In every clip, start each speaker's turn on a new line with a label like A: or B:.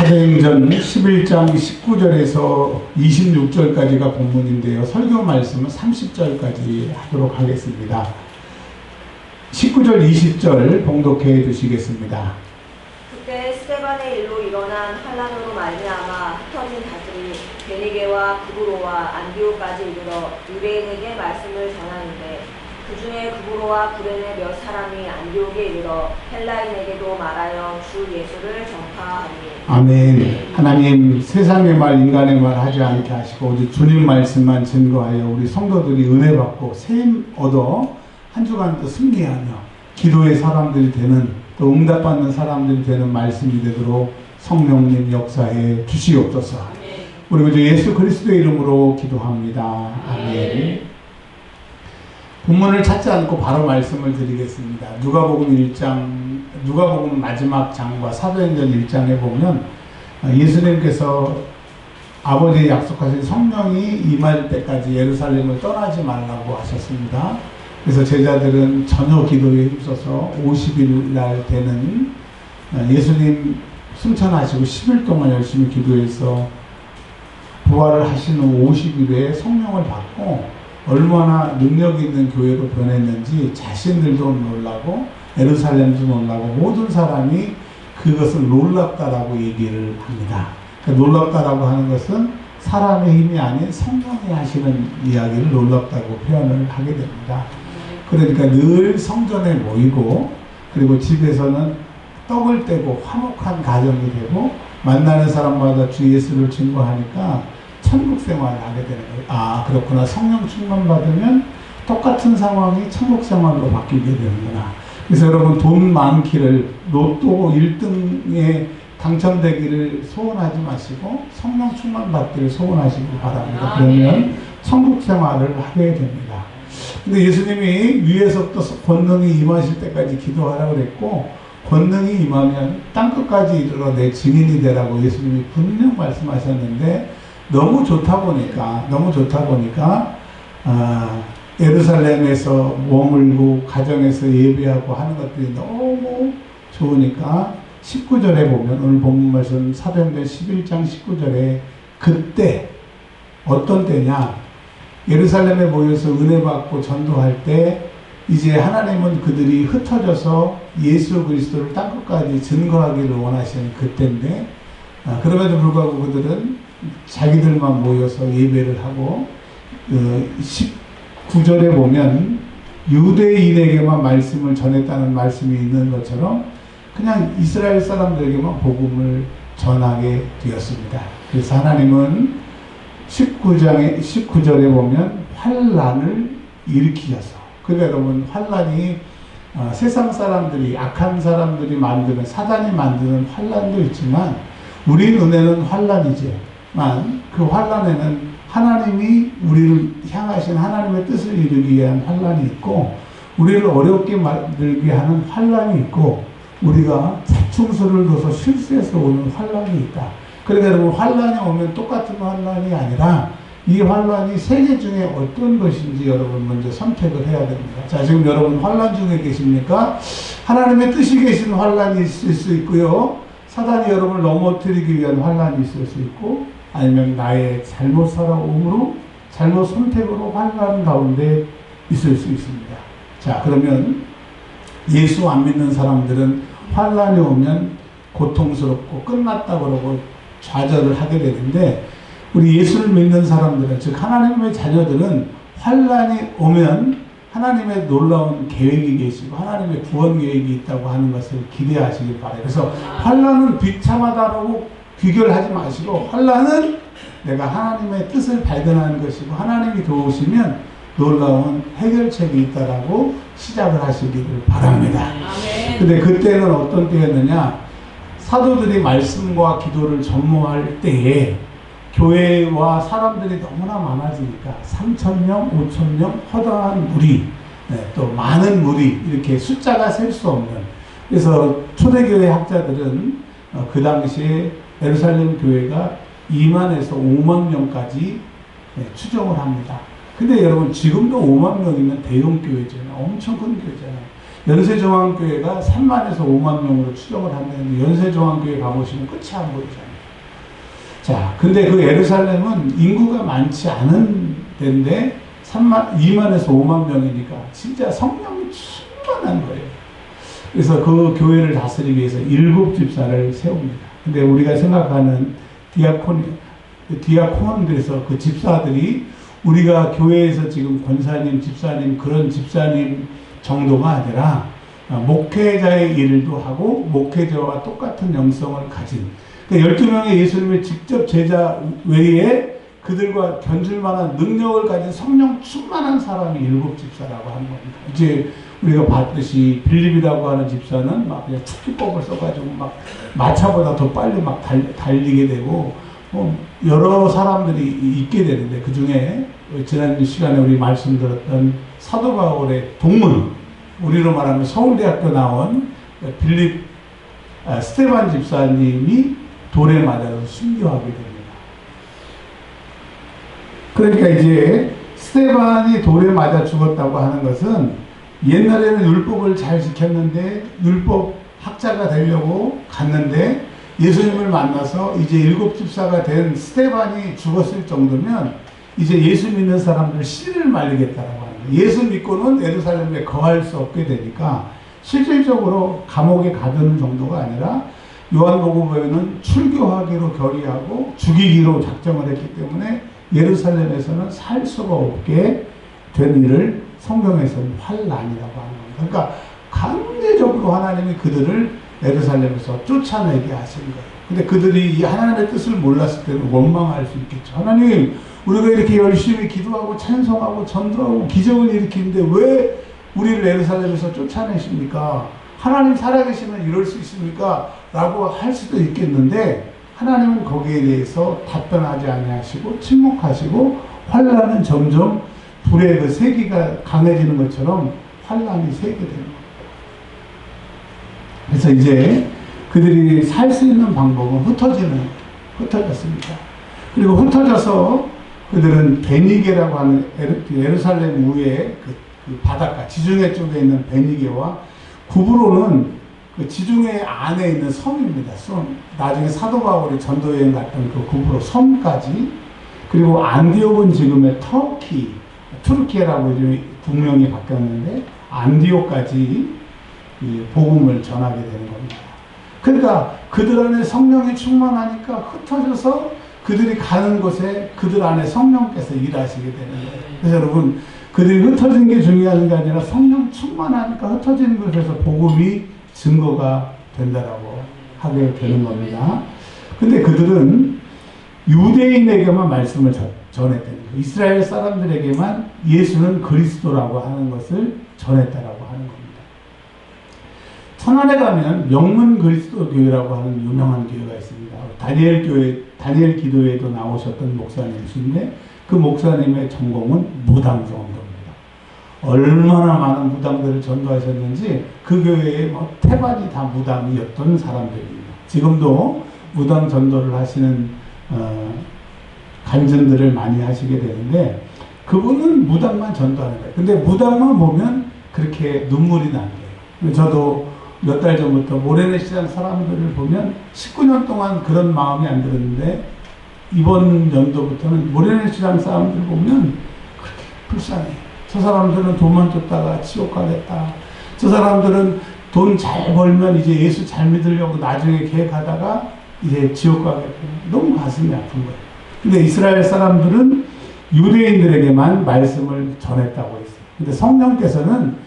A: 사도행전 11장 19절에서 26절까지가 본문인데요. 설교 말씀은 30절까지 하도록 하겠습니다. 19절 20절 봉독해 주시겠습니다.
B: 그때 스데반의 일로 일어난 환란으로 말미암아 흩어진 자들이 베니게와 구브로와 안디오까지 이르러 유대인에게 말씀을 전하는데 그 중에 구브로와 구레네 몇 사람이 안디옥에 이르러 헬라인에게도 말하여 주 예수를 전파하니.
A: 아멘. 하나님 세상의 말 인간의 말 하지 않게 하시고 오직 주님 말씀만 증거하여 우리 성도들이 은혜 받고 세임 얻어 한 주간 또 승리하며 기도의 사람들이 되는 또 응답받는 사람들이 되는 말씀이 되도록 성령님 역사해 주시옵소서. 우리 구주 예수 그리스도의 이름으로 기도합니다. 아멘. 본문을 찾지 않고 바로 말씀을 드리겠습니다. 누가복음 마지막 장과 사도행전 1장에 보면 예수님께서 아버지의 약속하신 성령이 임할 때까지 예루살렘을 떠나지 말라고 하셨습니다. 그래서 제자들은 전혀 기도에 힘써서 50일 날 되는 예수님 승천하시고 10일 동안 열심히 기도해서 부활을 하신 후 50일에 성령을 받고 얼마나 능력 있는 교회로 변했는지 자신들도 놀라고 예루살렘도 놀라고 모든 사람이 그것을 놀랍다라고 얘기를 합니다. 그러니까 놀랍다라고 하는 것은 사람의 힘이 아닌 성령이 하시는 이야기를 놀랍다고 표현을 하게 됩니다. 그러니까 늘 성전에 모이고 그리고 집에서는 떡을 떼고 화목한 가정이 되고 만나는 사람마다 주 예수를 증거하니까 천국 생활을 하게 되는 거예요. 아, 그렇구나. 성령 충만 받으면 똑같은 상황이 천국 생활로 바뀌게 되는구나. 그래서 여러분 돈 많기를 로또 1등에 당첨되기를 소원하지 마시고 성령 충만 받기를 소원하시기 바랍니다. 그러면 천국 생활을 하게 됩니다. 근데 예수님이 위에서부터 권능이 임하실 때까지 기도하라고 그랬고 권능이 임하면 땅끝까지 이르러 내 증인이 되라고 예수님이 분명 말씀하셨는데 너무 좋다 보니까 예루살렘에서 머물고 가정에서 예배하고 하는 것들이 너무 좋으니까 19절에 보면 오늘 본문 말씀 사도행전 11장 19절에 그때 어떤 때냐 예루살렘에 모여서 은혜 받고 전도할 때 이제 하나님은 그들이 흩어져서 예수 그리스도를 땅끝까지 증거하기를 원하시는 그때인데 그럼에도 불구하고 그들은 자기들만 모여서 예배를 하고 19절에 보면 유대인에게만 말씀을 전했다는 말씀이 있는 것처럼 그냥 이스라엘 사람들에게만 복음을 전하게 되었습니다. 그래서 하나님은 19절에 보면 환란을 일으키셔서 그러니까 여러분 환란이 세상 사람들이 악한 사람들이 만드는 사단이 만드는 환란도 있지만 우리 눈에는 환란이지만 그 환란에는 하나님이 우리를 향하신 하나님의 뜻을 이루기 위한 환란이 있고 우리를 어렵게 만들게 하는 환란이 있고 우리가 자충수를 둬서 실수해서 오는 환란이 있다. 그러니까 여러분 환란이 오면 똑같은 환란이 아니라 이 환란이 세 개 중에 어떤 것인지 여러분 먼저 선택을 해야 됩니다. 자, 지금 여러분 환란 중에 계십니까? 하나님의 뜻이 계신 환란이 있을 수 있고요. 사단이 여러분을 넘어뜨리기 위한 환란이 있을 수 있고 아니면 나의 잘못 살아옴으로 잘못 선택으로 환란 가운데 있을 수 있습니다. 자, 그러면 예수 안 믿는 사람들은 환란이 오면 고통스럽고 끝났다 그러고 좌절을 하게 되는데 우리 예수를 믿는 사람들은 즉 하나님의 자녀들은 환란이 오면 하나님의 놀라운 계획이 계시고 하나님의 구원 계획이 있다고 하는 것을 기대하시길 바라요. 그래서 환란은 비참하다고 귀결하지 마시고 환란은 내가 하나님의 뜻을 발견하는 것이고 하나님이 도우시면 놀라운 해결책이 있다라고 시작을 하시기를 바랍니다. 근데 그때는 어떤 때였느냐 사도들이 말씀과 기도를 전무할 때에 교회와 사람들이 너무나 많아지니까 3,000명, 5,000명 허다한 무리 또 많은 무리 이렇게 숫자가 셀 수 없는 그래서 초대교회 학자들은 그 당시에 예루살렘 교회가 2만에서 5만 명까지 추정을 합니다. 근데 여러분 지금도 5만 명이면 대형 교회잖아요. 엄청 큰 교회잖아요. 연세종합교회가 3만에서 5만 명으로 추정을 하는데 연세종합교회 가보시면 끝이 안 보이잖아요. 자, 근데 그 예루살렘은 인구가 많지 않은 데인데 2만에서 5만 명이니까 진짜 성령이 충만한 거예요. 그래서 그 교회를 다스리기 위해서 7 집사를 세웁니다. 근데 우리가 생각하는 디아콘, 그래서 그 집사들이 우리가 교회에서 지금 권사님, 집사님, 그런 집사님 정도가 아니라 목회자의 일도 하고 목회자와 똑같은 영성을 가진 12명의 예수님의 직접 제자 외에 그들과 견줄 만한 능력을 가진 성령 충만한 사람이 7 집사라고 하는 겁니다. 이제 우리가 봤듯이 빌립이라고 하는 집사는 막 그냥 축기법을 써가지고 막 마차보다 더 빨리 막 달리게 되고 여러 사람들이 있게 되는데 그 중에 지난 시간에 우리 말씀 들었던 사도 바울의 동문, 우리로 말하면 서울대학교 나온 스테반 집사님이 돌에 맞아서 순교하게 됩니다. 그러니까 이제 스테반이 돌에 맞아 죽었다고 하는 것은 옛날에는 율법을 잘 지켰는데 율법 학자가 되려고 갔는데 예수님을 만나서 이제 7 집사가 된 스테반이 죽었을 정도면 이제 예수 믿는 사람들 씨를 말리겠다라고 하는 거예요. 예수 믿고는 예루살렘에 거할 수 없게 되니까 실질적으로 감옥에 가두는 정도가 아니라 요한복음에는 출교하기로 결의하고 죽이기로 작정을 했기 때문에 예루살렘에서는 살 수가 없게 된 일을 성경에서는 환난이라고 하는 겁니다. 그러니까 강제적으로 하나님이 그들을 예루살렘에서 쫓아내게 하신 거예요. 근데 그들이 이 하나님의 뜻을 몰랐을 때는 원망할 수 있겠죠. 하나님, 우리가 이렇게 열심히 기도하고 찬송하고 전도하고 기적을 일으키는데 왜 우리를 예루살렘에서 쫓아내십니까? 하나님 살아계시면 이럴 수 있습니까? 라고 할 수도 있겠는데 하나님은 거기에 대해서 답변하지 아니하시고 침묵하시고 환난은 점점 불의 그 세기가 강해지는 것처럼 환난이 세게 되는 거예요. 그래서 이제 그들이 살 수 있는 방법은 흩어졌습니다. 그리고 흩어져서 그들은 베니게라고 하는 예루살렘 위에 그 바닷가 지중해 쪽에 있는 베니게와 구브로는 그 지중해 안에 있는 섬입니다. 섬. 나중에 사도 바울이 전도 여행 갔던 그 구브로 섬까지, 그리고 안디옥은 지금의 투르키에라고 이제 국명이 바뀌었는데 안디옥까지 이 복음을 전하게 되는 겁니다. 그러니까 그들 안에 성령이 충만하니까 흩어져서 그들이 가는 곳에 그들 안에 성령께서 일하시게 되는 거예요. 그래서 여러분, 그들이 흩어진 게 중요한 게 아니라 성령 충만하니까 흩어지는 곳에서 복음이 증거가 된다라고 하게 되는 겁니다. 근데 그들은 유대인에게만 말씀을 전했다는 거예요. 이스라엘 사람들에게만 예수는 그리스도라고 하는 것을 전했다라고 하는 겁니다. 천안에 가면 명문 그리스도 교회라고 하는 유명한 교회가 있습니다. 다니엘 기도회에도 나오셨던 목사님이신데 그 목사님의 전공은 무당 전도입니다. 얼마나 많은 무당들을 전도하셨는지 그 교회에 뭐 태반이 다 무당이었던 사람들입니다. 지금도 무당 전도를 하시는 간증들을 많이 하시게 되는데 그분은 무당만 전도하는 거예요. 근데 무당만 보면 그렇게 눈물이 난대요. 저도 몇 달 전부터 모래내 시장 사람들을 보면 19년 동안 그런 마음이 안 들었는데 이번 연도부터는 모래내 시장 사람들 보면 그렇게 불쌍해요. 저 사람들은 돈만 줬다가 지옥 가겠다. 저 사람들은 돈 잘 벌면 이제 예수 잘 믿으려고 나중에 계획하다가 이제 지옥 가겠다. 너무 가슴이 아픈 거예요. 근데 이스라엘 사람들은 유대인들에게만 말씀을 전했다고 했어요. 근데 성령께서는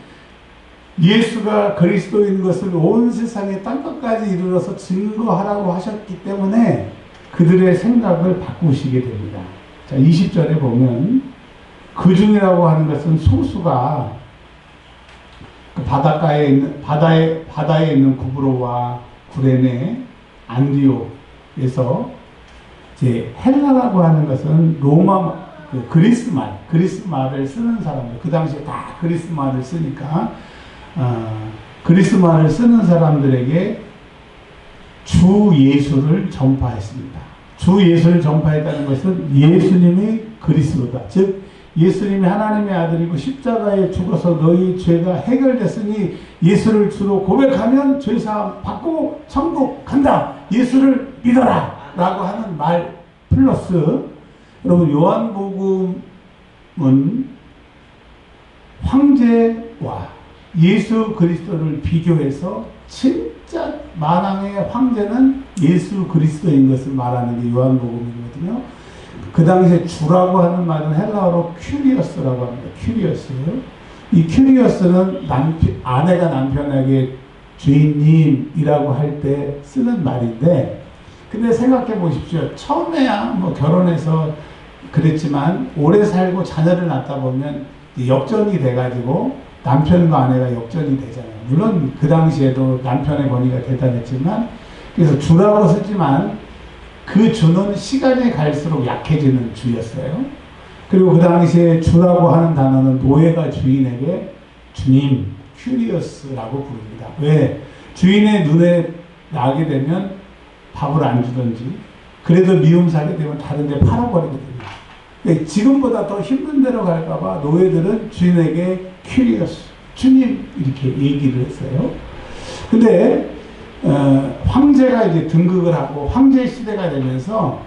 A: 예수가 그리스도인 것을 온 세상에 땅끝까지 이르러서 증거하라고 하셨기 때문에 그들의 생각을 바꾸시게 됩니다. 자, 20절에 보면 그중이라고 하는 것은 소수가 그 바다에 있는 구브로와 구레네, 안디옥에서 이제 헬라라고 하는 것은 로마 그리스 말을 쓰는 사람들, 그 당시에 다 그리스 말을 쓰니까 그리스 말을 쓰는 사람들에게 주 예수를 전파했습니다. 주 예수를 전파했다는 것은 예수님이 그리스도다. 즉 예수님이 하나님의 아들이고 십자가에 죽어서 너희 죄가 해결됐으니 예수를 주로 고백하면 죄사함 받고 천국 간다. 예수를 믿어라 라고 하는 말, 플러스 여러분 요한복음은 황제와 예수 그리스도를 비교해서 진짜 만왕의 황제는 예수 그리스도인 것을 말하는 게 요한복음이거든요. 그 당시에 주라고 하는 말은 헬라어로 큐리어스라고 합니다. 큐리어스. 이 큐리어스는 아내가 남편에게 주인님이라고 할 때 쓰는 말인데, 근데 생각해 보십시오. 처음에야 뭐 결혼해서 그랬지만 오래 살고 자녀를 낳다 보면 역전이 돼가지고 남편과 아내가 역전이 되잖아요. 물론 그 당시에도 남편의 권위가 대단했지만, 그래서 주라고 쓰지만 그 주는 시간이 갈수록 약해지는 주였어요. 그리고 그 당시에 주라고 하는 단어는 노예가 주인에게 주님, 큐리어스라고 부릅니다. 왜? 주인의 눈에 나게 되면 밥을 안 주든지, 그래도 미움 사게 되면 다른 데 팔아버리거든요. 지금보다 더 힘든 데로 갈까봐 노예들은 주인에게 큐리어스, 주님, 이렇게 얘기를 했어요. 근데 황제가 이제 등극을 하고 황제 시대가 되면서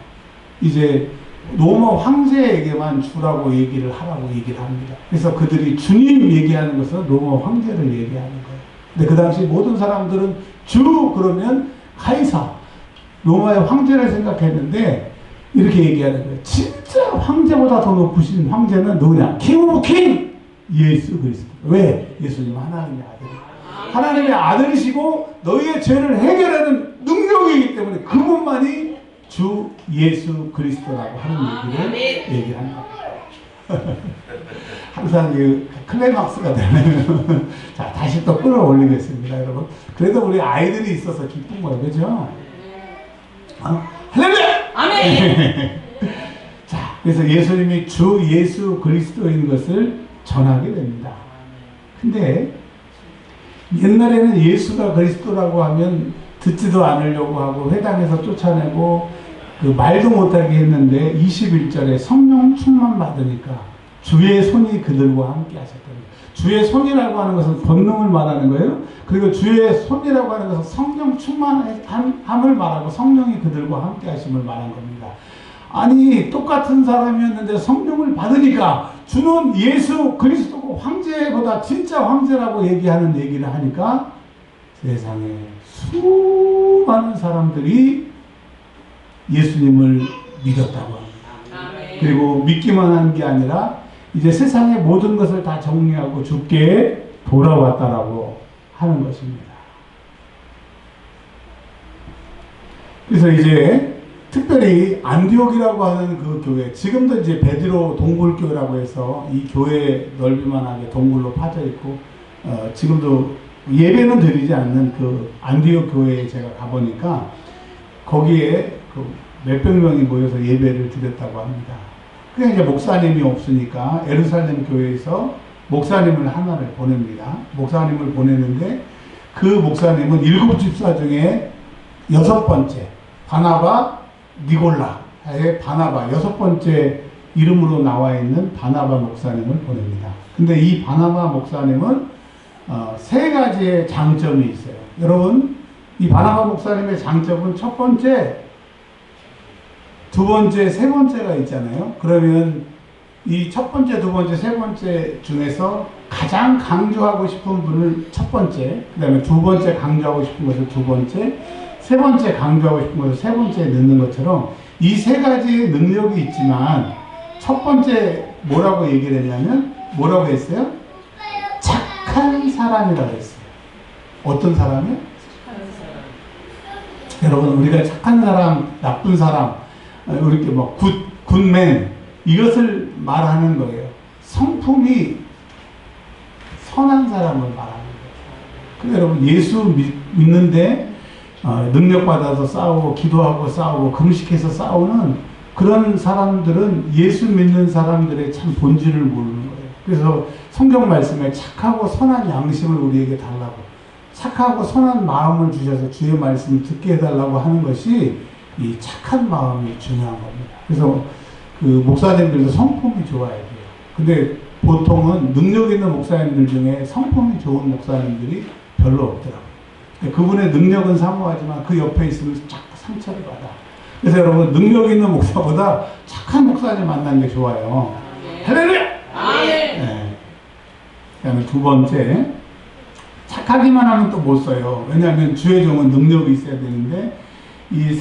A: 이제 로마 황제에게만 주라고 얘기를 하라고 얘기를 합니다. 그래서 그들이 주님 얘기하는 것은 로마 황제를 얘기하는 거예요. 근데 그 당시 모든 사람들은 주 그러면 카이사, 로마의 황제를 생각했는데 이렇게 얘기하는 거예요. 진짜 황제보다 더 높으신 황제는 누구냐? 킹 오브 킹! 예수 그리스도. 왜? 예수님은 하나님의 아들이에요. 하나님의 아들이시고 너희의 죄를 해결하는 능력이기 때문에 그분만이 주 예수 그리스도라고 하는 얘기를 얘기하는 겁니다. 항상 그 클라이막스가 되면 자, 다시 또 끌어올리겠습니다, 여러분. 그래도 우리 아이들이 있어서 기쁜 거예요, 그죠? 할렐루야! 아멘! 자, 그래서 예수님이 주 예수 그리스도인 것을 전하게 됩니다. 근데 옛날에는 예수가 그리스도라고 하면 듣지도 않으려고 하고 회당에서 쫓아내고 그 말도 못하게 했는데 21절에 성령 충만 받으니까 주의 손이 그들과 함께 하셨거든요. 주의 손이라고 하는 것은 권능을 말하는 거예요. 그리고 주의 손이라고 하는 것은 성령 충만함을 말하고 성령이 그들과 함께 하심을 말한 겁니다. 아니 똑같은 사람이었는데 성령을 받으니까 주는 예수 그리스도고 황제보다 진짜 황제라고 얘기하는 얘기를 하니까 세상에 수많은 사람들이 예수님을 믿었다고 합니다. 그리고 믿기만 한 게 아니라 이제 세상의 모든 것을 다 정리하고 주께 돌아왔다라고 하는 것입니다. 그래서 이제 특별히 안디옥이라고 하는 그 교회, 지금도 이제 베드로 동굴교회라고 해서 이 교회 넓이만하게 동굴로 파져 있고 지금도 예배는 드리지 않는 그 안디옥 교회에 제가 가보니까 거기에 그 몇백 명이 모여서 예배를 드렸다고 합니다. 그냥 이제 목사님이 없으니까 예루살렘 교회에서 목사님을 하나를 보냅니다. 목사님을 보내는데 그 목사님은 7 집사 중에 6번째 바나바 니골라의 바나바 6번째 이름으로 나와 있는 바나바 목사님을 보냅니다. 근데 이 바나바 목사님은 3가지의 장점이 있어요. 여러분, 이 바나바 목사님의 장점은 첫 번째, 두 번째, 세 번째가 있잖아요. 그러면 이 첫 번째, 두 번째, 세 번째 중에서 가장 강조하고 싶은 분을 첫 번째, 그 다음에 두 번째 강조하고 싶은 것을 두 번째, 세 번째 강조하고 싶은 것을 세 번째에 넣는 것처럼 이 3가지의 능력이 있지만 첫 번째 뭐라고 얘기를 했냐면 뭐라고 했어요? 착한 사람이라고 했어요. 어떤 사람이요? 여러분, 우리가 착한 사람, 나쁜 사람, 이렇게 뭐 굿맨 이것을 말하는 거예요. 성품이 선한 사람을 말하는 거예요. 근데 여러분, 예수 믿는데 능력받아서 싸우고 기도하고 싸우고 금식해서 싸우는 그런 사람들은 예수 믿는 사람들의 참 본질을 모르는 거예요. 그래서 성경 말씀에 착하고 선한 양심을 우리에게 달라고, 착하고 선한 마음을 주셔서 주의 말씀을 듣게 해달라고 하는 것이 이 착한 마음이 중요한 겁니다. 그래서 그 목사님들도 성품이 좋아야 돼요. 근데 보통은 능력 있는 목사님들 중에 성품이 좋은 목사님들이 별로 없더라고요. 그분의 능력은 사모하지만 그 옆에 있으면 자꾸 상처를 받아. 그래서 여러분 능력 있는 목사보다 착한 목사님 만나는 게 좋아요. 할렐루야! 네. 그다음에 두 번째, 착하기만 하면 또 못 써요. 왜냐하면 주의 종은 능력이 있어야 되는데 이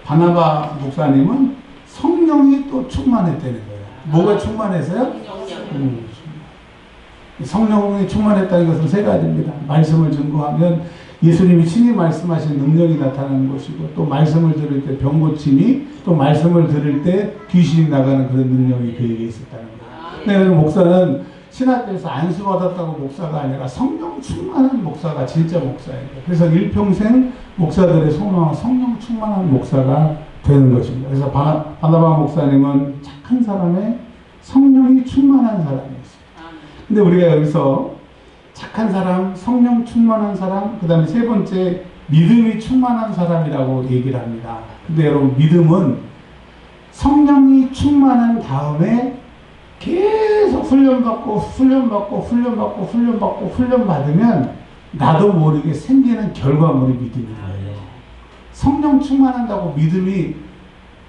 A: 바나바 목사님은 성령이 또 충만했다는 거예요. 뭐가 충만해서요? 성령이 충만했다는 것은 세 가지입니다. 말씀을 증거하면 예수님이 친히 말씀하신 능력이 나타나는 것이고, 또 말씀을 들을 때 병 고침이, 또 말씀을 들을 때 귀신이 나가는 그런 능력이 그에게 있었다는 거예요. 근데 목사는 신학교에서 안수받았다고 목사가 아니라 성령 충만한 목사가 진짜 목사예요. 그래서 일평생 목사들의 소망은 성령 충만한 목사가 되는 것입니다. 그래서 바나바 목사님은 착한 사람의 성령이 충만한 사람이었어요. 근데 우리가 여기서 착한 사람, 성령 충만한 사람, 그 다음에 세 번째 믿음이 충만한 사람이라고 얘기를 합니다. 근데 여러분, 믿음은 성령이 충만한 다음에 계속 훈련받으면 나도 모르게 생기는 결과물이 믿음인 거예요. 성령 충만한다고 믿음이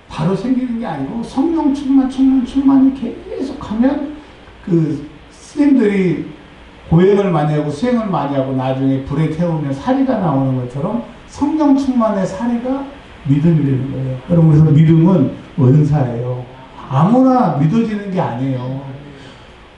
A: 바로 생기는 게 아니고, 성령 충만이 계속하면 그 스님들이 고행을 많이 하고 수행을 많이 하고 나중에 불에 태우면 사리가 나오는 것처럼 성령 충만의 사리가 믿음이 되는 거예요. 여러분, 그래서 믿음은 은사예요. 아무나 믿어지는 게 아니에요.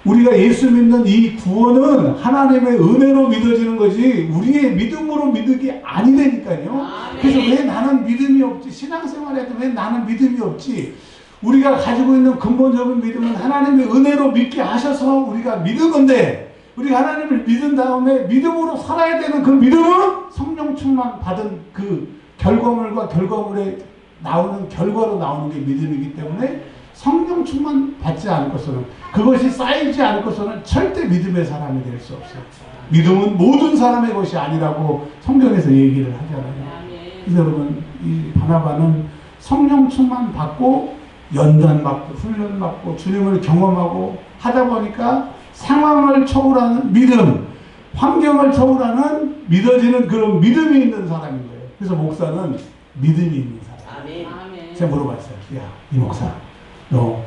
A: 우리가 예수 믿는 이 구원은 하나님의 은혜로 믿어지는 거지 우리의 믿음으로 믿는 게 아니라니까요. 그래서 왜 나는 믿음이 없지? 신앙생활에도 왜 나는 믿음이 없지? 우리가 가지고 있는 근본적인 믿음은 하나님의 은혜로 믿게 하셔서 우리가 믿은 건데, 우리가 하나님을 믿은 다음에 믿음으로 살아야 되는 그 믿음은 성령 충만 받은 그 결과물과 결과물에 나오는 결과로 나오는 게 믿음이기 때문에 성령 충만 받지 않고서는, 그것이 쌓이지 않고서는 절대 믿음의 사람이 될 수 없어요. 믿음은 모든 사람의 것이 아니라고 성경에서 얘기를 하잖아요. 그래서 여러분, 이 바나바는 성령 충만 받고 연단받고 훈련받고 주님을 경험하고 하다 보니까 상황을 초월하는 믿음, 환경을 초월하는 믿어지는 그런 믿음이 있는 사람인 거예요. 그래서 목사는 믿음이 있는 사람. 제가 물어봤어요. 야, 이 목사, 너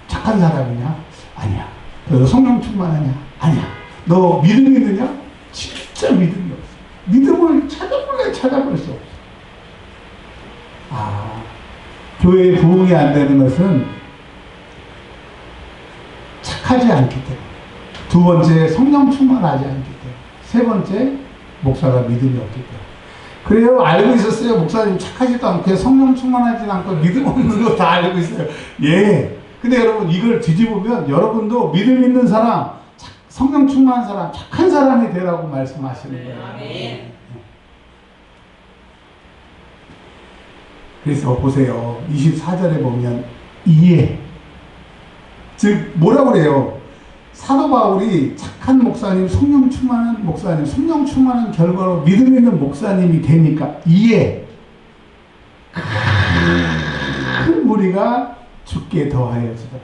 A: 착한 사람이냐? 아니야. 너 성령 충만하냐? 아니야. 너 믿음이 있느냐? 진짜 믿음이 없어. 믿음을 찾아볼 수 없어. 교회에 부흥이 안 되는 것은 착하지 않기 때문에, 두 번째 성령 충만하지 않기 때문에, 세 번째 목사가 믿음이 없기 때문에. 그래요, 알고 있었어요. 목사님 착하지도 않고 성령 충만하지 않고 믿음 없는 거 다 알고 있어요. 예. 근데 여러분, 이걸 뒤집으면 여러분도 믿음 있는 사람, 성령 충만한 사람, 착한 사람이 되라고 말씀하시는 거예요. 네. 그래서 보세요. 24절에 보면 이해, 즉 뭐라고 그래요? 사도 바울이 착한 목사님, 성령 충만한 목사님, 성령 충만한 결과로 믿음 있는 목사님이 되니까 이해, 큰 무리가 죽게 더하여지더라.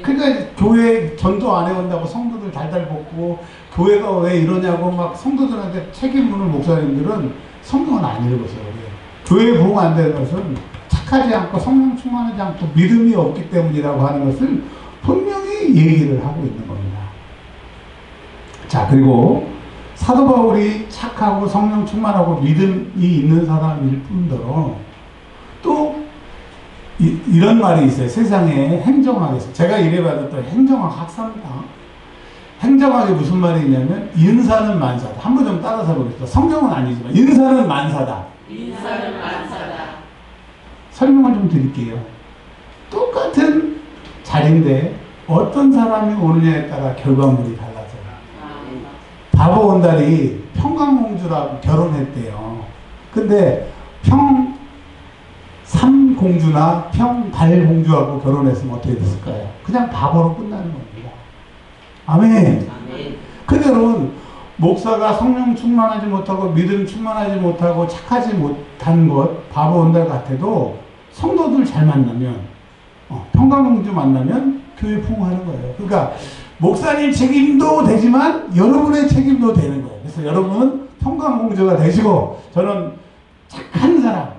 A: 그러니까 교회 전도 안 해온다고 성도들 달달 볶고, 교회가 왜 이러냐고 막 성도들한테 책임 묻는 목사님들은 성경은 안 읽어서 그래요. 교회 부흥 안 되는 것은 착하지 않고 성령 충만하지 않고 믿음이 없기 때문이라고 하는 것을 분명히 얘기를 하고 있는 겁니다. 자, 그리고 사도 바울이 착하고 성령 충만하고 믿음이 있는 사람일 뿐더러 또 이런 말이 있어요. 세상에 행정학에서 제가 이래받았던 행정학 학사입니다. 행정학이 무슨 말이 있냐면 인사는 만사다. 한번 좀 따라서 보겠습니다. 성경은 아니지만 인사는 만사다.
C: 인사는 만사다.
A: 설명을 좀 드릴게요. 똑같은 자리인데 어떤 사람이 오느냐에 따라 결과물이 달라져요. 바보 온달이 평강공주라고 결혼했대요. 근데 평삼공주나 평달공주하고 결혼했으면 어떻게 됐을까요? 그냥 바보로 끝나는 겁니다. 아멘. 근데 여러분, 목사가 성령 충만하지 못하고 믿음 충만하지 못하고 착하지 못한 것, 바보 온달 같아도 성도들 잘 만나면, 평강공주 만나면 교회 부흥하는 거예요. 그러니까 목사님 책임도 되지만 여러분의 책임도 되는 거예요. 그래서 여러분은 평강공주가 되시고 저는 착한 사람,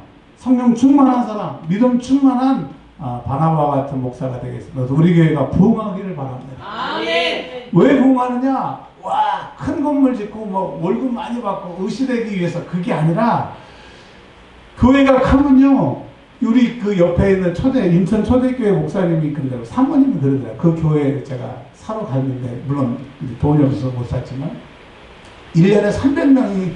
A: 성령 충만한 사람, 믿음 충만한 바나바와 같은 목사가 되겠습니다. 우리 교회가 부흥하기를 바랍니다.
C: 아멘.
A: 왜 부흥하느냐? 와, 큰 건물 짓고 뭐 월급 많이 받고 의시되기 위해서 그게 아니라 교회가 크면요. 우리 그 옆에 있는 인천 초대교회 목사님이 그러더라고요. 사모님이 그러더라고요. 그 교회에 제가 사러 갔는데 물론 돈이 없어서 못 샀지만 1년에 300명이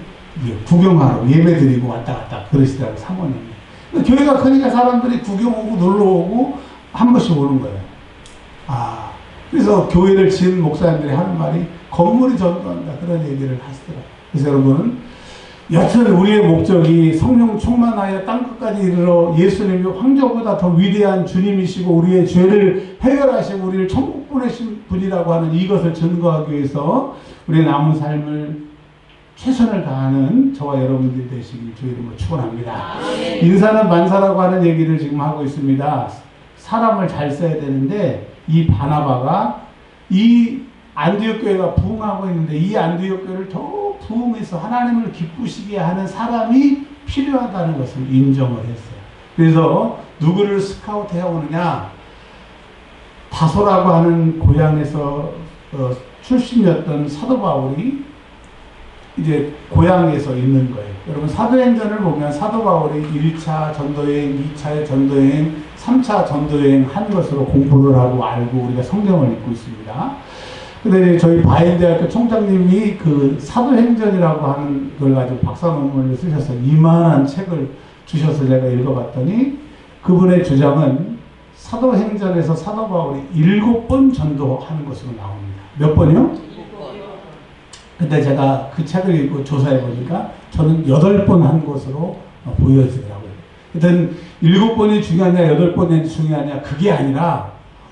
A: 구경하러 예배드리고 왔다 갔다 그러시더라고요. 사모님이. 교회가 크니까 사람들이 구경 오고 놀러 오고 한 번씩 오는 거예요. 그래서 교회를 지은 목사님들이 하는 말이 건물이 전도한다 그런 얘기를 하시더라고요. 그래서 여러분 여튼 우리의 목적이 성령 충만하여 땅끝까지 이르러 예수님이 황제보다 더 위대한 주님이시고 우리의 죄를 해결하시고 우리를 천국 보내신 분이라고 하는 이것을 증거하기 위해서 우리의 남은 삶을 최선을 다하는 저와 여러분들이 되시길 주의 이름으로 축원합니다. 인사는 만사라고 하는 얘기를 지금 하고 있습니다. 사람을 잘 써야 되는데 이 바나바가 이 안디옥 교회가 부흥하고 있는데 이 안디옥 교회를 더 부흥해서 하나님을 기쁘시게 하는 사람이 필요하다는 것을 인정을 했어요. 그래서 누구를 스카우트해 오느냐? 다소라고 하는 고향에서 출신이었던 사도 바울이 이제 고향에서 있는 거예요. 여러분 사도행전을 보면 사도 바울이 1차 전도여행, 2차 전도여행, 3차 전도여행 한 것으로 공부를 하고 알고 우리가 성경을 읽고 있습니다. 근데 저희 바일대학교 총장님이 그 사도행전이라고 하는 걸 가지고 박사 논문을 쓰셔서 이만한 책을 주셔서 제가 읽어봤더니 그분의 주장은 사도행전에서 사도 바울이 7번 전도하는 것으로 나옵니다. 몇 번이요? 근데 제가 그 책을 읽고 조사해 보니까 저는 8번 한 것으로 보여지더라고요. 하여튼 7번이 중요하냐 8번이 중요하냐 그게 아니라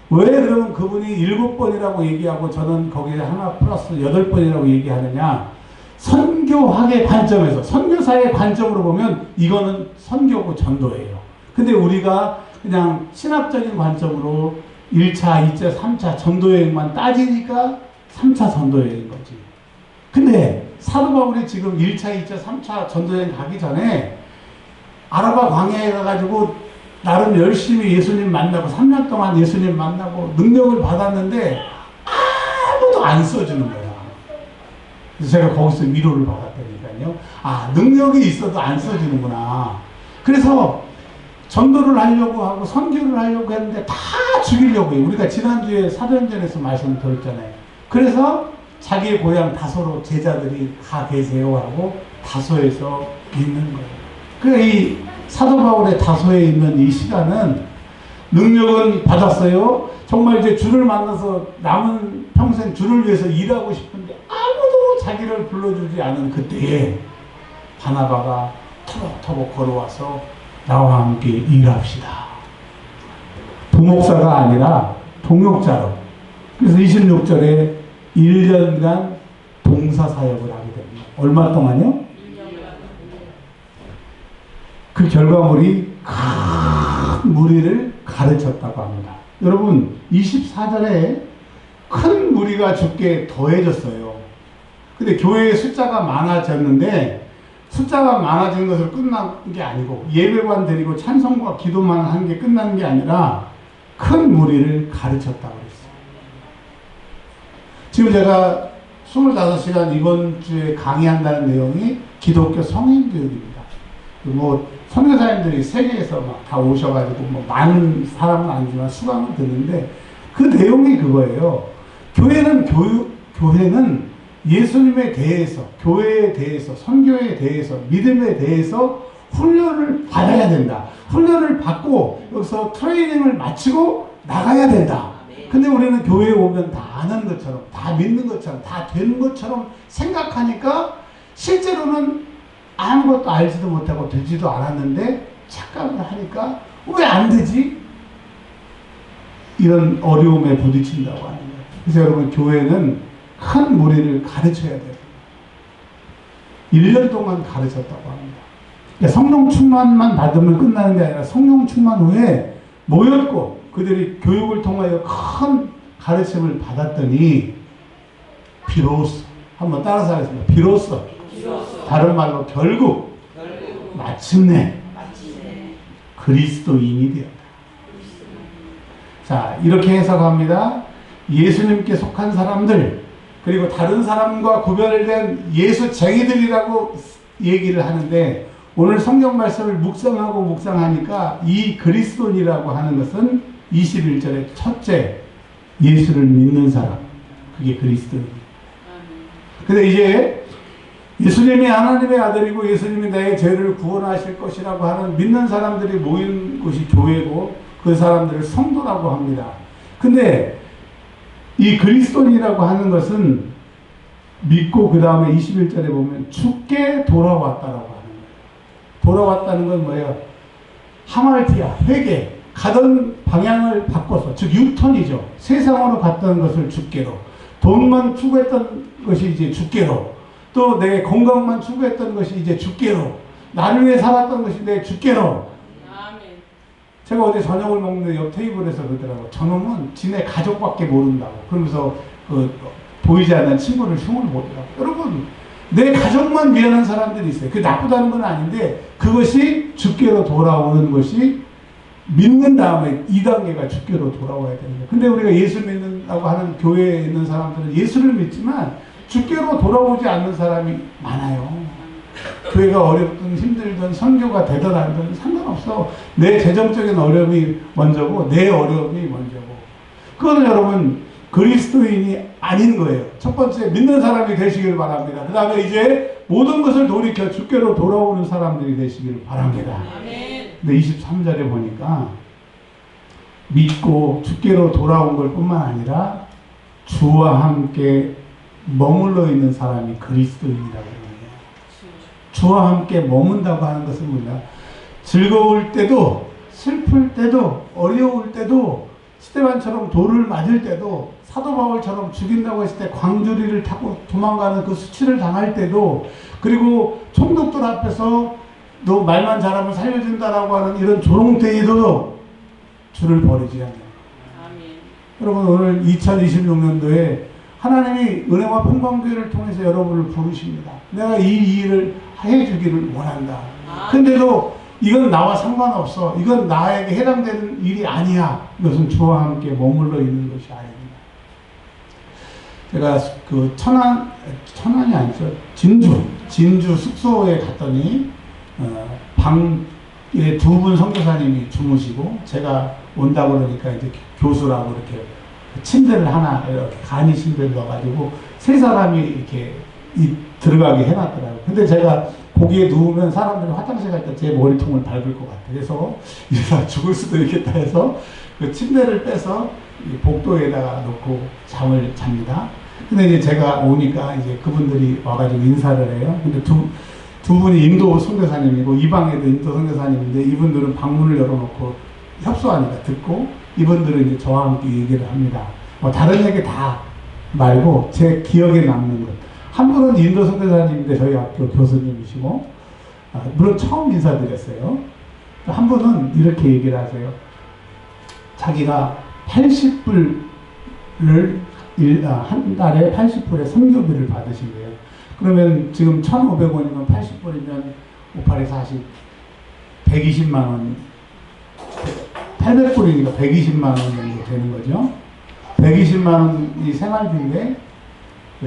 A: 왜 그러면 그분이 7번이라고 얘기하고 저는 거기에 하나 플러스 8번이라고 얘기하느냐? 선교학의 관점에서 선교사의 관점으로 보면 이거는 선교고 전도예요. 근데 우리가 그냥 신학적인 관점으로 1차, 2차, 3차 전도여행만 따지니까 3차 전도여행인 거지. 근데 사도 바울이 지금 1차, 2차, 3차 전도여행 가기 전에 아라바 광야에 가가지고 나름 열심히 예수님 만나고 3년 동안 예수님 만나고 능력을 받았는데 아무도 안 써주는 거야. 그래서 제가 거기서 위로를 받았다니까요. 능력이 있어도 안 써주는구나. 그래서 전도를 하려고 하고 선교를 하려고 했는데 다 죽이려고 해요. 우리가 지난주에 사도행전에서 말씀을 들었잖아요. 그래서 자기의 고향 다소로 제자들이 가 계세요 하고 다소에서 있는 거예요. 그러니까 이 사도 바울의 다소에 있는 이 시간은 능력은 받았어요. 정말 이제 주를 만나서 남은 평생 주를 위해서 일하고 싶은데 아무도 자기를 불러주지 않은 그때에 바나바가 터벅터벅 걸어와서 나와 함께 일합시다. 부목사가 아니라 동역자로. 그래서 26절에 1년간 동사사역을 하게 됩니다. 얼마 동안요? 그 결과물이 큰 무리를 가르쳤다고 합니다. 여러분 24절에 큰 무리가 죽게 더해졌어요. 근데 교회의 숫자가 많아졌는데 숫자가 많아진 것으로 끝난 게 아니고 예배만 드리고 찬송과 기도만 한 게 끝난 게 아니라 큰 무리를 가르쳤다고 그랬어요. 지금 제가 25시간 이번 주에 강의한다는 내용이 기독교 성인교육입니다. 선교사님들이 세계에서 막 다 오셔가지고 많은 사람은 아니지만 수강을 듣는데 그 내용이 그거예요. 교회는 예수님에 대해서, 교회에 대해서, 선교에 대해서, 믿음에 대해서 훈련을 받아야 된다. 훈련을 받고 여기서 트레이닝을 마치고 나가야 된다. 근데 우리는 교회에 오면 다 아는 것처럼, 다 믿는 것처럼, 다 되는 것처럼 생각하니까 실제로는 아무것도 알지도 못하고 되지도 않았는데 착각을 하니까 왜 안 되지? 이런 어려움에 부딪힌다고 하는 거예요. 그래서 여러분 교회는 큰 무리를 가르쳐야 돼요. 1년 동안 가르쳤다고 합니다. 그러니까 성령 충만만 받으면 끝나는 게 아니라 성령 충만 후에 모였고 그들이 교육을 통하여 큰 가르침을 받았더니 비로소 한번 따라서 하겠습니다. 비로소 다른 말로 결국 마침내 그리스도인이 되었다. 자, 이렇게 해석합니다. 예수님께 속한 사람들, 그리고 다른 사람과 구별된 예수쟁이들이라고 얘기를 하는데, 오늘 성경 말씀을 묵상하고 묵상하니까 이 그리스도인이라고 하는 것은 21절에 첫째, 예수를 믿는 사람, 그게 그리스도인. 근데 이제 예수님이 하나님의 아들이고 예수님이 나의 죄를 구원하실 것이라고 하는 믿는 사람들이 모인 곳이 교회고, 그 사람들을 성도라고 합니다. 근데 이 그리스도인이라고 하는 것은 믿고 그 다음에 21절에 보면 죽게 돌아왔다라고 하는 거예요. 돌아왔다는 건 뭐예요? 하말티아, 회개, 가던 방향을 바꿔서, 즉 유턴이죠. 세상으로 갔던 것을 죽게로, 돈만 추구했던 것이 이제 죽게로, 또 내 건강만 추구했던 것이 이제 죽게로, 나를 위해 살았던 것이 내 죽게로. 제가 어제 저녁을 먹는데 옆 테이블에서 그러더라고요. 저놈은 지네 가족밖에 모른다고. 그러면서 보이지 않는 친구를 흉을 보더라고요. 여러분, 내 가족만 미안한 사람들이 있어요. 그게 나쁘다는 건 아닌데, 그것이 죽게로 돌아오는 것이 믿는 다음에 2단계가 죽게로 돌아와야 되는 거예요. 근데 우리가 예수 믿는다고 하는 교회에 있는 사람들은 예수를 믿지만 죽게로 돌아오지 않는 사람이 많아요. 교회가 어렵든 힘들든 선교가 되든 안 되든 상관없어. 내 재정적인 어려움이 먼저고 내 어려움이 먼저고. 그거는 여러분 그리스도인이 아닌 거예요. 첫 번째 믿는 사람이 되시길 바랍니다. 그 다음에 이제 모든 것을 돌이켜 주께로 돌아오는 사람들이 되시기를 바랍니다. 근데 23절에 보니까 믿고 주께로 돌아온 걸 뿐만 아니라 주와 함께 머물러 있는 사람이 그리스도인이라고 해요. 주와 함께 머문다고 하는 것은 뭐냐? 즐거울 때도 슬플 때도 어려울 때도 스데반처럼 돌을 맞을 때도 사도 바울처럼 죽인다고 했을 때 광주리를 타고 도망가는 그 수치를 당할 때도, 그리고 총독들 앞에서 너 말만 잘하면 살려준다라고 하는 이런 조롱때에도 주를 버리지 않아요. 여러분, 오늘 2026년도에 하나님이 은혜와 평강교회를 통해서 여러분을 부르십니다. 내가 이 일을 해주기를 원한다. 근데도 이건 나와 상관없어. 이건 나에게 해당되는 일이 아니야. 이것은 주와 함께 머물러 있는 것이 아닙니다. 제가 그 천안이 아니죠. 진주 숙소에 갔더니 방에 두 분 선교사님이 주무시고, 제가 온다고 그러니까 이제 교수라고 이렇게 침대를 하나 이렇게 간이 침대를 넣어가지고 세 사람이 이렇게 들어가게 해놨더라고요. 근데 제가 거기에 누우면 사람들이 화장실 갈 때 제 머리통을 밟을 것 같아요. 그래서 이러다 죽을 수도 있겠다 해서 그 침대를 빼서 복도에다가 놓고 잠을 잡니다. 근데 이제 제가 오니까 이제 그분들이 와가지고 인사를 해요. 근데 두 분이 인도 선교사님이고 이 방에도 인도 선교사님인데, 이분들은 방문을 열어놓고 협소하니까 듣고, 이분들은 이제 저와 함께 얘기를 합니다. 다른 얘기 다 말고 제 기억에 남는 것. 한 분은 인도 선교사님인데 저희 학교 교수님이시고, 물론 처음 인사드렸어요. 한 분은 이렇게 얘기를 하세요. 자기가 80불을 한 달에 80불의 선교비를 받으신대요. 그러면 지금 1,500원이면 80불이면 58에 40, 120만 원, 800불이니까 120만 원 정도 되는 거죠. 120만 원이 생활비인데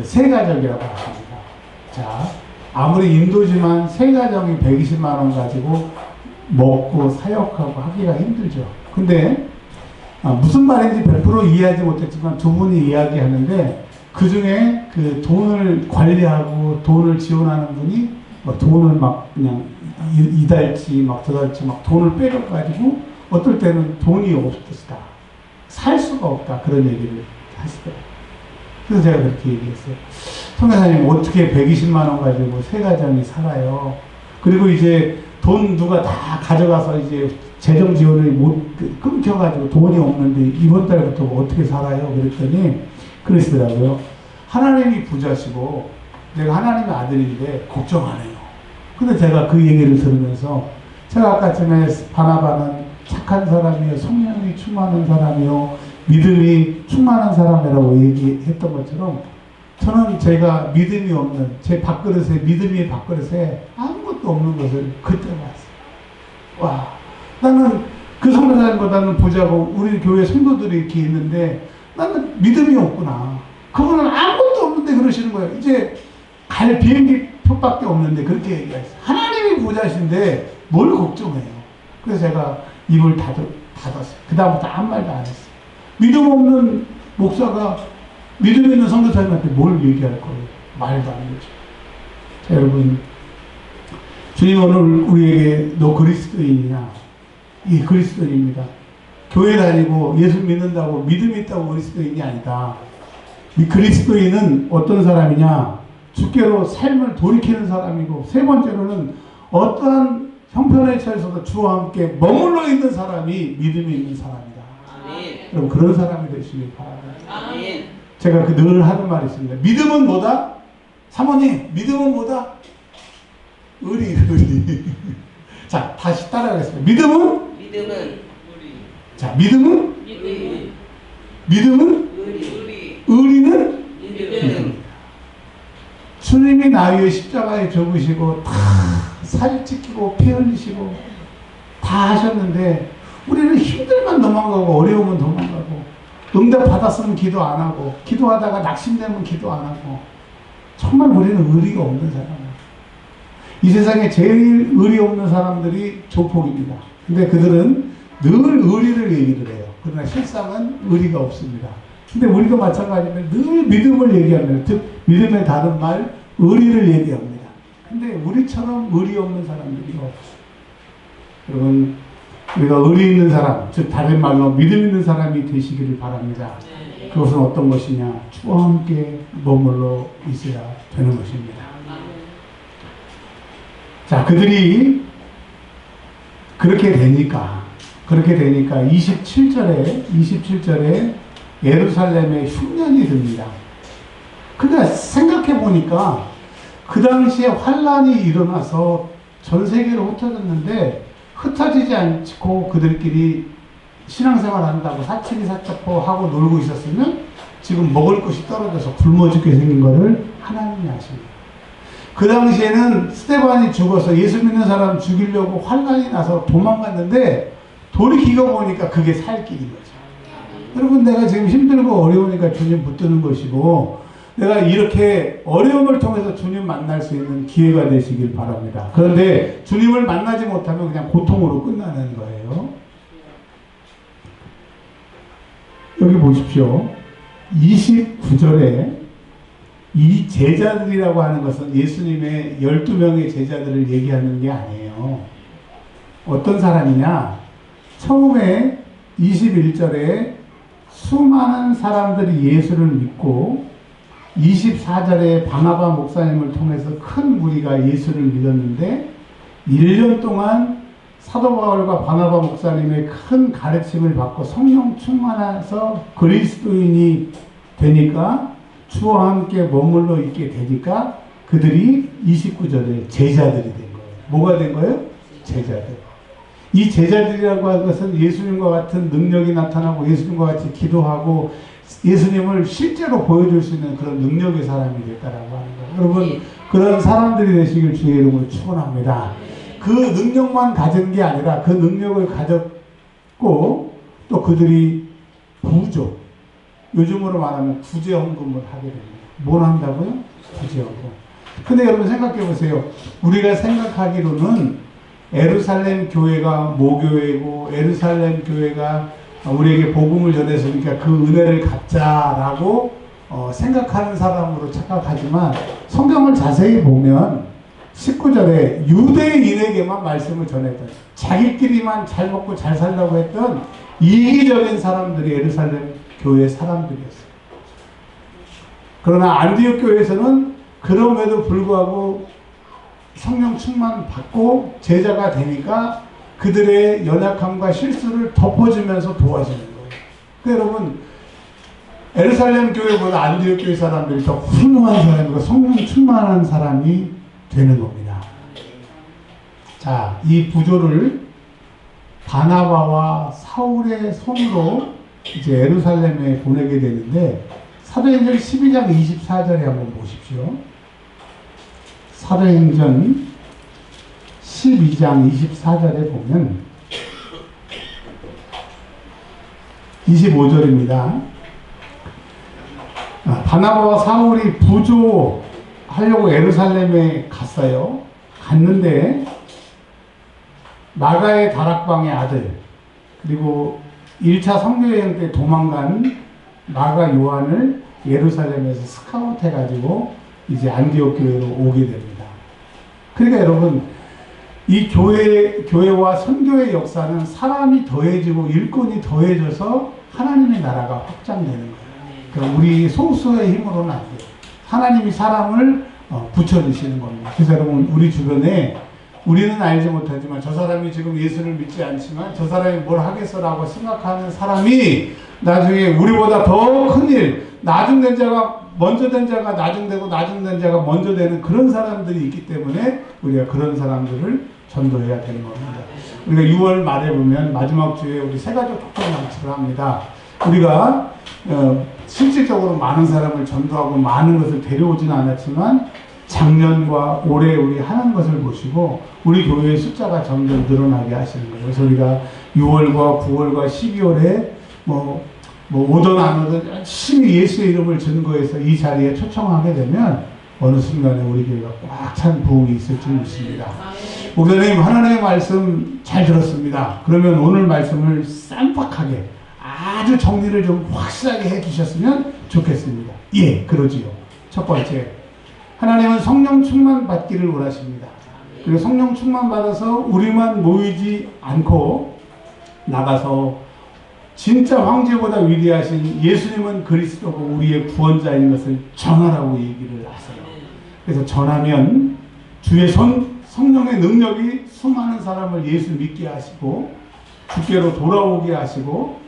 A: 세 가족이라고 하십니다. 자, 아무리 인도지만 세 가정이 120만 원 가지고 먹고 사역하고 하기가 힘들죠. 근데 무슨 말인지 100% 이해하지 못했지만 두 분이 이야기하는데, 그 중에 그 돈을 관리하고 돈을 지원하는 분이 막 돈을 막 그냥 이달치 막 두 달치 막 돈을 빼려가지고 어떨 때는 돈이 없다, 살 수가 없다, 그런 얘기를 하시더라고요. 그래서 제가 그렇게 얘기했어요. 선교사님, 어떻게 120만 원 가지고 세 가정이 살아요? 그리고 이제 돈 누가 다 가져가서 이제 재정 지원을 못 끊겨가지고 돈이 없는데 이번 달부터 어떻게 살아요? 그랬더니 그러시더라고요. 하나님이 부자시고 내가 하나님의 아들인데 걱정 안 해요. 근데 제가 그 얘기를 들으면서, 제가 아까 전에 바나바는 착한 사람이요, 성령이 충만한 사람이요, 믿음이 충만한 사람이라고 얘기했던 것처럼, 저는 제가 믿음이 없는 제 밥그릇에, 믿음의 밥그릇에 아무것도 없는 것을 그때 봤어요. 와, 나는 그 선교사님보다는 부자고 우리 교회 성도들이 이렇게 있는데 나는 믿음이 없구나. 그분은 아무것도 없는데 그러시는 거예요. 이제 갈 비행기 표밖에 없는데 그렇게 얘기했어요. 하나님이 부자신데 뭘 걱정해요. 그래서 제가 입을 닫았어요. 그 다음부터 아무 말도 안 했어요. 믿음 없는 목사가 믿음 있는 선교사님한테 뭘 얘기할 거예요. 말도 안 되죠. 자, 여러분, 주님 오늘 우리에게 너 그리스도인이냐? 이 그리스도인입니다. 교회 다니고 예수 믿는다고 믿음이 있다고 그리스도인이 아니다. 이 그리스도인은 어떤 사람이냐? 주께로 삶을 돌이키는 사람이고, 세 번째로는 어떠한 형편에 처해서도 주와 함께 머물러 있는 사람이 믿음이 있는 사람이다.
C: 아멘.
A: 여러분 그런 사람이 되시길 바랍니다.
C: 아멘.
A: 제가 늘 하는 말이 있습니다. 믿음은 뭐다? 사모님, 믿음은 뭐다? 의리. 자, 다시 따라가겠습니다. 믿음은?
C: 믿음은
A: 자, 믿음은?
C: 의리.
A: 믿음은?
C: 의리.
A: 의리는?
C: 믿음.
A: 주님이 나 위해 십자가에 죽으시고 다 살 찢기고 피 흘리시고 다 하셨는데 우리는 힘들면 도망가고 어려우면 도망가고 응답 받았으면 기도 안 하고 기도하다가 낙심되면 기도 안 하고 정말 우리는 의리가 없는 사람이에요. 이 세상에 제일 의리 없는 사람들이 조폭입니다. 근데 그들은 늘 의리를 얘기를 해요. 그러나 실상은 의리가 없습니다. 근데 우리도 마찬가지면 늘 믿음을 얘기합니다. 즉 믿음의 다른 말 의리를 얘기합니다. 근데 우리처럼 의리 없는 사람들이 없어요. 여러분 우리가 의리 있는 사람, 즉 다른 말로 믿음 있는 사람이 되시기를 바랍니다. 그것은 어떤 것이냐? 주와 함께 머물러 있어야 되는 것입니다. 자, 그들이 그렇게 되니까 27절에 예루살렘에 흉년이 듭니다. 그러니까 생각해 보니까 그 당시에 환란이 일어나서 전 세계로 흩어졌는데 흩어지지 않고 그들끼리 신앙생활 한다고 사치기 사차포 하고 놀고 있었으면 지금 먹을 것이 떨어져서 굶어 죽게 생긴 것을 하나님이 아십니다. 그 당시에는 스데반이 죽어서 예수 믿는 사람 죽이려고 환란이 나서 도망갔는데 돌이키고 보니까 그게 살 길인 거죠. 여러분 내가 지금 힘들고 어려우니까 주님 붙드는 것이고 내가 이렇게 어려움을 통해서 주님 만날 수 있는 기회가 되시길 바랍니다. 그런데 주님을 만나지 못하면 그냥 고통으로 끝나는 거예요. 여기 보십시오. 29절에 이 제자들이라고 하는 것은 예수님의 12명의 제자들을 얘기하는 게 아니에요. 어떤 사람이냐? 처음에 21절에 수많은 사람들이 예수를 믿고 24절에 바나바 목사님을 통해서 큰 무리가 예수를 믿었는데 1년 동안 사도 바울과 바나바 목사님의 큰 가르침을 받고 성령 충만해서 그리스도인이 되니까 주와 함께 머물러 있게 되니까 그들이 29절에 제자들이 된 거예요. 뭐가 된 거예요? 제자들. 이 제자들이라고 하는 것은 예수님과 같은 능력이 나타나고 예수님과 같이 기도하고 예수님을 실제로 보여줄 수 있는 그런 능력의 사람이 됐다라고 하는 거예요. 여러분 그런 사람들이 되시길 주의 이름으로 축원합니다. 그 능력만 가진 게 아니라 그 능력을 가졌고 또 그들이 부족, 요즘으로 말하면 구제헌금을 하게 됩니다. 뭘 한다고요? 구제헌금. 근데 여러분 생각해 보세요. 우리가 생각하기로는 예루살렘 교회가 모교회고 예루살렘 교회가 우리에게 복음을 전했으니까 그 은혜를 갚자라고 생각하는 사람으로 착각하지만 성경을 자세히 보면 19절에 유대인에게만 말씀을 전했던 자기끼리만 잘 먹고 잘 살려고 했던 이기적인 사람들이 예루살렘 교회 사람들이었어요. 그러나 안디옥 교회에서는 그럼에도 불구하고 성령 충만 받고 제자가 되니까 그들의 연약함과 실수를 덮어주면서 도와주는 거예요. 그러니까 여러분 예루살렘 교회보다 안디옥 교회 사람들이 더 훌륭한 사람이고 성령 충만한 사람이 되는 겁니다. 자, 이 구조를 바나바와 사울의 손으로 이제 예루살렘에 보내게 되는데 사도행전 12장 24절에 한번 보십시오. 사도행전 12장 24절에 보면 25절입니다. 바나바와 사울이 부조하려고 예루살렘에 갔어요. 갔는데 마가의 다락방의 아들, 그리고 1차 선교여행 때 도망간 마가 요한을 예루살렘에서 스카우트 해가지고 이제 안디옥 교회로 오게 됩니다. 그러니까 여러분, 이 교회와 선교의 역사는 사람이 더해지고 일꾼이 더해져서 하나님의 나라가 확장되는 거예요. 그러니까 우리 소수의 힘으로는 안 돼요. 하나님이 사람을 붙여주시는 겁니다. 그래서 여러분, 우리 주변에 우리는 알지 못하지만 저 사람이 지금 예수를 믿지 않지만 저 사람이 뭘 하겠어라고 생각하는 사람이 나중에 우리보다 더 큰 일, 나중된 자가 먼저 된 자가 나중되고 나중된 자가 먼저 되는 그런 사람들이 있기 때문에 우리가 그런 사람들을 전도해야 되는 겁니다. 우리가 6월 말에 보면 마지막 주에 우리 새가족 촉정잔치를 합니다. 우리가 실질적으로 많은 사람을 전도하고 많은 것을 데려오지는 않았지만 작년과 올해 우리 하는 것을 보시고 우리 교회의 숫자가 점점 늘어나게 하시는 거예요. 그래서 우리가 6월과 9월과 12월에 오든 안 오든 열심히 예수의 이름을 증거해서 이 자리에 초청하게 되면 어느 순간에 우리 교회가 꽉 찬 부흥이 있을 줄 믿습니다. 목사님, 하나님의 말씀 잘 들었습니다. 그러면 오늘 말씀을 쌈박하게 아주 정리를 좀 확실하게 해주셨으면 좋겠습니다. 예, 그러지요. 첫 번째, 하나님은 성령 충만 받기를 원하십니다. 그리고 성령 충만 받아서 우리만 모이지 않고 나가서 진짜 황제보다 위대하신 예수님은 그리스도고 우리의 구원자인 것을 전하라고 얘기를 하세요. 그래서 전하면 주의 성령의 능력이 수많은 사람을 예수 믿게 하시고 주께로 돌아오게 하시고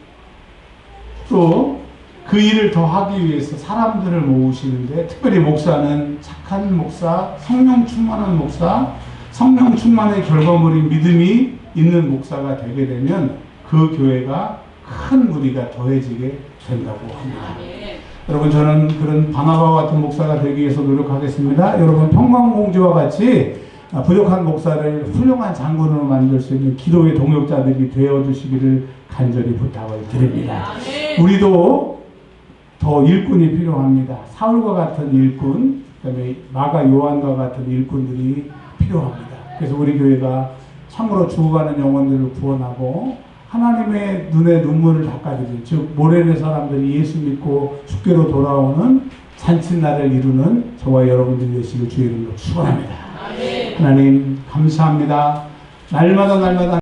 A: 또 그 일을 더 하기 위해서 사람들을 모으시는데, 특별히 목사는 착한 목사, 성령 충만한 목사, 성령 충만의 결과물인 믿음이 있는 목사가 되게 되면 그 교회가 큰 무리가 더해지게 된다고 합니다. 여러분, 저는 그런 바나바와 같은 목사가 되기 위해서 노력하겠습니다. 여러분, 평강공주와 같이 부족한 목사를 훌륭한 장군으로 만들 수 있는 기도의 동역자들이 되어주시기를 간절히 부탁을 드립니다. 우리도 더 일꾼이 필요합니다. 사울과 같은 일꾼, 그다음에 마가 요한과 같은 일꾼들이 필요합니다. 그래서 우리 교회가 참으로 죽어가는 영혼들을 구원하고 하나님의 눈에 눈물을 닦아주는, 즉 모래의 사람들이 예수 믿고 주께로 돌아오는 잔칫날을 이루는 저와 여러분들이 되시길 주의 이름으로 축원합니다. 하나님 감사합니다. 날마다